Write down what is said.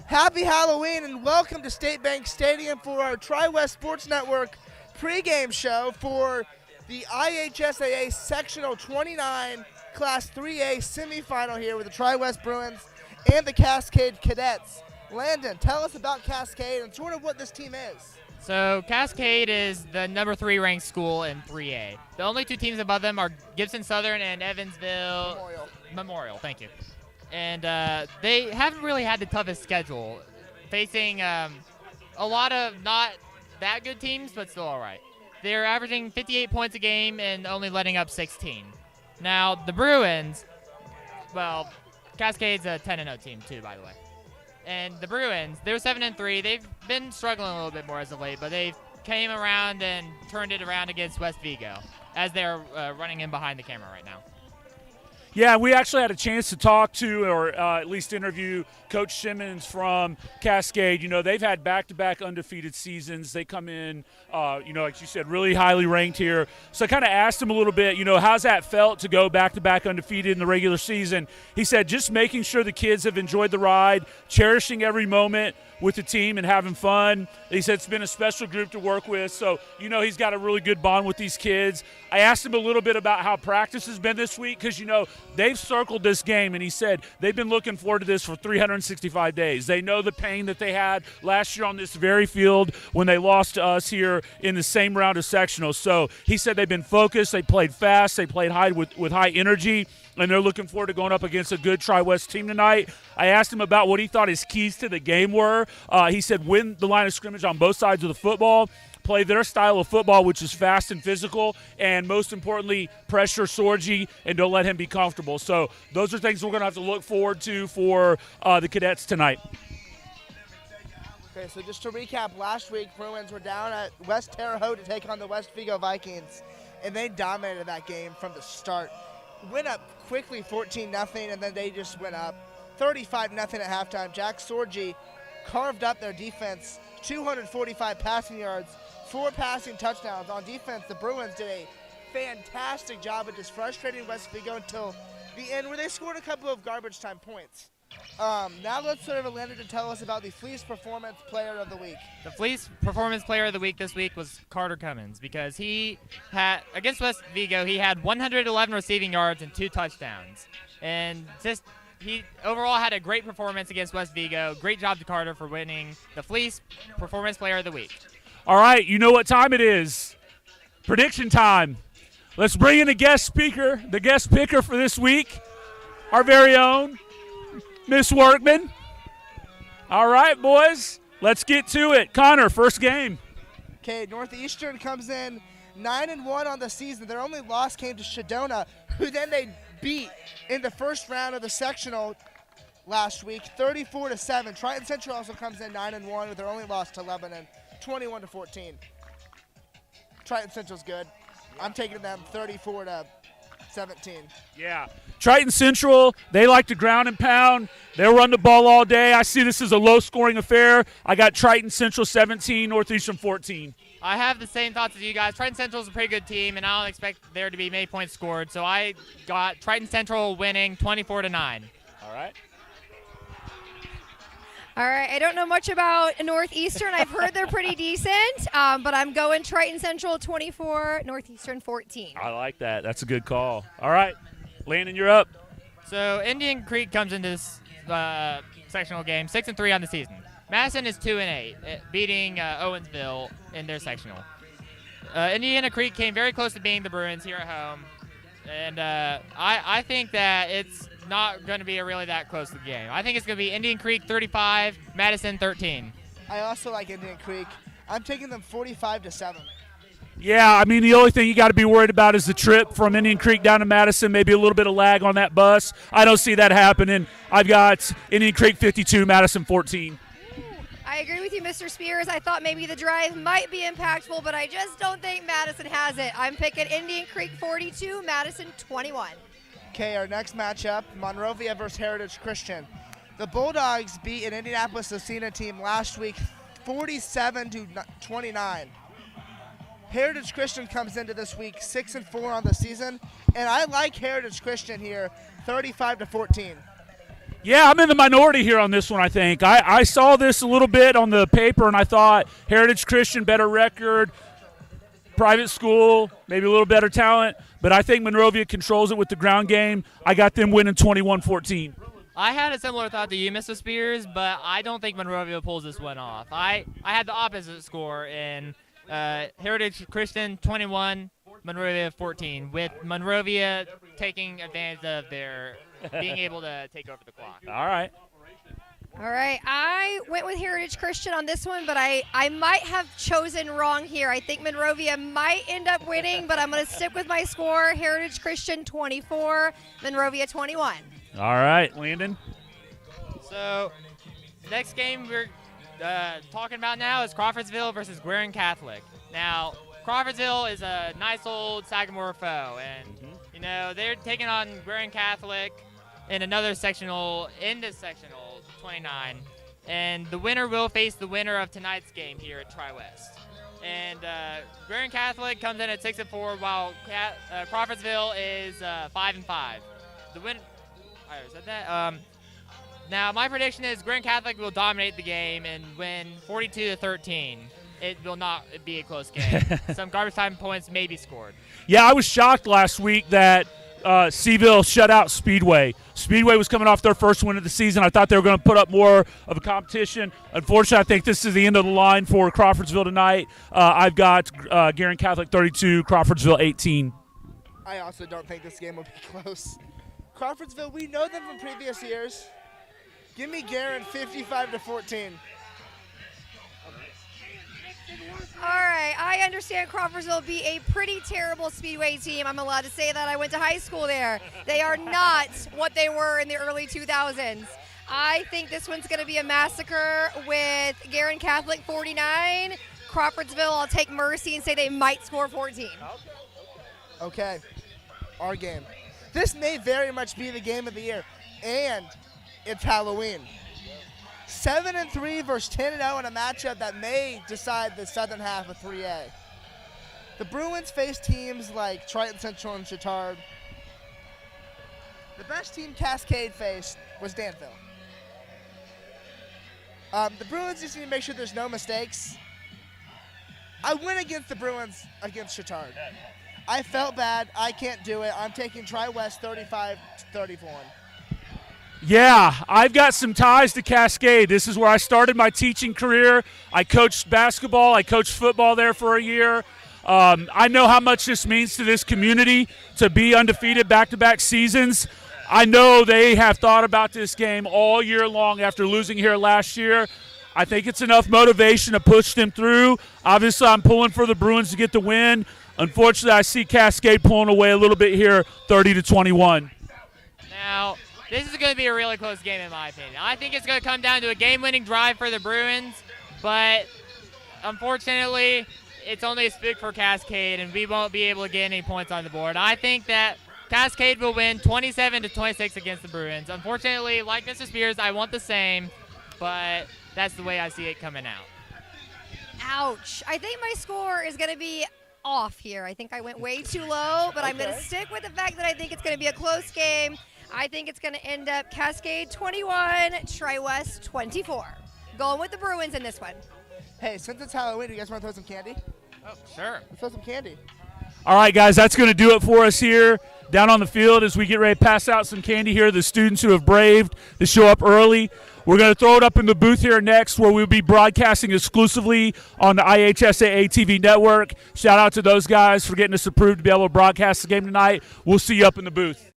Happy Halloween and welcome to State Bank Stadium for our Tri-West Sports Network pregame show for the IHSAA Sectional 29 Class 3A semifinal here with the Tri-West Bruins and the Cascade Cadets. Landon, tell us about Cascade and sort of what this team is. So Cascade is the number 3 ranked school in 3A. The only two teams above them are Gibson Southern and Evansville Memorial. Thank you. And they haven't really had the toughest schedule, facing a lot of not that good teams, but still all right. They're averaging 58 points a game and only letting up 16. Now, the Bruins, well, Cascade's a 10-0 team too, by the way. And the Bruins, they're 7-3. They've been struggling a little bit more as of late, but they came around and turned it around against West Vigo as they're running in behind the camera right now. Yeah, we actually had a chance to talk to or at least interview Coach Simmons from Cascade. You know, they've had back-to-back undefeated seasons. They come in, like you said, really highly ranked here. So I kind of asked him a little bit, how's that felt to go back-to-back undefeated in the regular season? He said just making sure the kids have enjoyed the ride, cherishing every moment with the team and having fun. He said it's been a special group to work with, so he's got a really good bond with these kids. I asked him a little bit about how practice has been this week because, they've circled this game, and he said they've been looking forward to this for 365 days. They know the pain that they had last year on this very field when they lost to us here in the same round of sectionals. So he said they've been focused, they played fast, they played high with high energy, and they're looking forward to going up against a good Tri-West team tonight. I asked him about what he thought his keys to the game were. He said win the line of scrimmage on both sides of the football, play their style of football, which is fast and physical, and most importantly, pressure Sorgi and don't let him be comfortable. So those are things we're going to have to look forward to for the Cadets tonight. Okay, so just to recap, last week Bruins were down at West Terre Haute to take on the West Vigo Vikings, and they dominated that game from the start. Went up quickly 14-0, and then they just went up 35-0 at halftime. Jack Sorgi carved up their defense, 245 passing yards, 4 passing touchdowns. On defense, the Bruins did a fantastic job of just frustrating West Vigo until the end, where they scored a couple of garbage time points. Now let's sort of Landon to tell us about the Fleece Performance Player of the Week. The Fleece Performance Player of the Week this week was Carter Cummins because he had, against West Vigo, he had 111 receiving yards and 2 touchdowns. And just he overall had a great performance against West Vigo. Great job to Carter for winning the Fleece Performance Player of the Week. All right, you know what time it is. Prediction time. Let's bring in the guest picker for this week, our very own Miss Workman. All right, boys, let's get to it. Connor, first game. Okay, Northeastern comes in 9-1 on the season. Their only loss came to Shadona, who then they beat in the first round of the sectional last week, 34-7. Triton Central also comes in 9-1 with their only loss to Lebanon, 21-14. Triton Central's good. I'm taking them 34-17. Yeah. Triton Central, they like to ground and pound. They'll run the ball all day. I see this as a low-scoring affair. I got Triton Central 17, Northeastern 14. I have the same thoughts as you guys. Triton Central is a pretty good team, and I don't expect there to be many points scored. So I got Triton Central winning 24-9. All right. All right, I don't know much about Northeastern. I've heard they're pretty decent, but I'm going Triton Central 24, Northeastern 14. I like that. That's a good call. All right, Landon, you're up. So Indian Creek comes into this sectional game 6-3 on the season. Madison is 2-8, beating Owensville in their sectional. Indiana Creek came very close to beating the Bruins here at home, and I think that it's not going to be a really that close game. I think it's going to be Indian Creek 35, Madison 13. I also like Indian Creek. I'm taking them 45-7. Yeah, I mean, the only thing you got to be worried about is the trip from Indian Creek down to Madison, maybe a little bit of lag on that bus. I don't see that happening. I've got Indian Creek 52, Madison 14. I agree with you, Mr. Spears. I thought maybe the drive might be impactful, but I just don't think Madison has it. I'm picking Indian Creek 42, Madison 21. Okay, our next matchup, Monrovia versus Heritage Christian. The Bulldogs beat an Indianapolis Lucina team last week 47-29. Heritage Christian comes into this week 6-4 on the season, and I like Heritage Christian here 35-14. Yeah, I'm in the minority here on this one, I think. I saw this a little bit on the paper, and I thought Heritage Christian, better record, private school, maybe a little better talent, but I think Monrovia controls it with the ground game. I got them winning 21-14. I had a similar thought to you, Mr. Spears, but I don't think Monrovia pulls this one off. I had the opposite score in Heritage Christian 21, Monrovia 14, with Monrovia taking advantage of their being able to take over the clock. All right. All right, I went with Heritage Christian on this one, but I might have chosen wrong here. I think Monrovia might end up winning, but I'm going to stick with my score. Heritage Christian 24, Monrovia 21. All right, Landon. So, next game we're talking about now is Crawfordsville versus Guerin Catholic. Now, Crawfordsville is a nice old Sagamore foe, and you know they're taking on Guerin Catholic in another sectional, in this sectional 29, and the winner will face the winner of tonight's game here at TWSN. And Guerin Catholic comes in at 6-4, while Crawfordsville is 5-5. The win. I already said that. Now, my prediction is Guerin Catholic will dominate the game and win 42-13. It will not be a close game. Some garbage time points may be scored. Yeah, I was shocked last week that Seaville shut out Speedway. Speedway was coming off their first win of the season. I thought they were going to put up more of a competition. Unfortunately, I think this is the end of the line for Crawfordsville tonight. I've got Guerin Catholic 32, Crawfordsville 18. I also don't think this game will be close. Crawfordsville, we know them from previous years. Give me Guerin 55-14. All right, I understand Crawfordsville will be a pretty terrible Speedway team. I'm allowed to say that. I went to high school there. They are not what they were in the early 2000s. I think this one's going to be a massacre with Guerin Catholic 49. Crawfordsville, I'll take mercy and say they might score 14. Okay, our game. This may very much be the game of the year, and it's Halloween. 7-3 versus 10-0 in a matchup that may decide the southern half of 3A. The Bruins face teams like Triton Central and Chittard. The best team Cascade faced was Danville. The Bruins just need to make sure there's no mistakes. I went against the Bruins against Chittard. I felt bad. I can't do it. I'm taking Tri-West 35-31. Yeah, I've got some ties to Cascade. This is where I started my teaching career. I coached basketball. I coached football there for a year. I know how much this means to this community to be undefeated back-to-back seasons. I know they have thought about this game all year long after losing here last year. I think it's enough motivation to push them through. Obviously, I'm pulling for the Bruins to get the win. Unfortunately, I see Cascade pulling away a little bit here, 30-21. Now, this is going to be a really close game in my opinion. I think it's going to come down to a game-winning drive for the Bruins, but unfortunately, it's only a spook for Cascade, and we won't be able to get any points on the board. I think that Cascade will win 27-26 against the Bruins. Unfortunately, like Mr. Spears, I want the same, but that's the way I see it coming out. Ouch. I think my score is going to be off here. I think I went way too low, but I'm going to stick with the fact that I think it's going to be a close game. I think it's going to end up Cascade 21, Tri-West 24. Going with the Bruins in this one. Hey, since it's Halloween, do you guys want to throw some candy? Oh, sure. Let's throw some candy. All right, guys, that's going to do it for us here down on the field as we get ready to pass out some candy here to the students who have braved to show up early. We're going to throw it up in the booth here next where we'll be broadcasting exclusively on the IHSAA TV network. Shout out to those guys for getting us approved to be able to broadcast the game tonight. We'll see you up in the booth.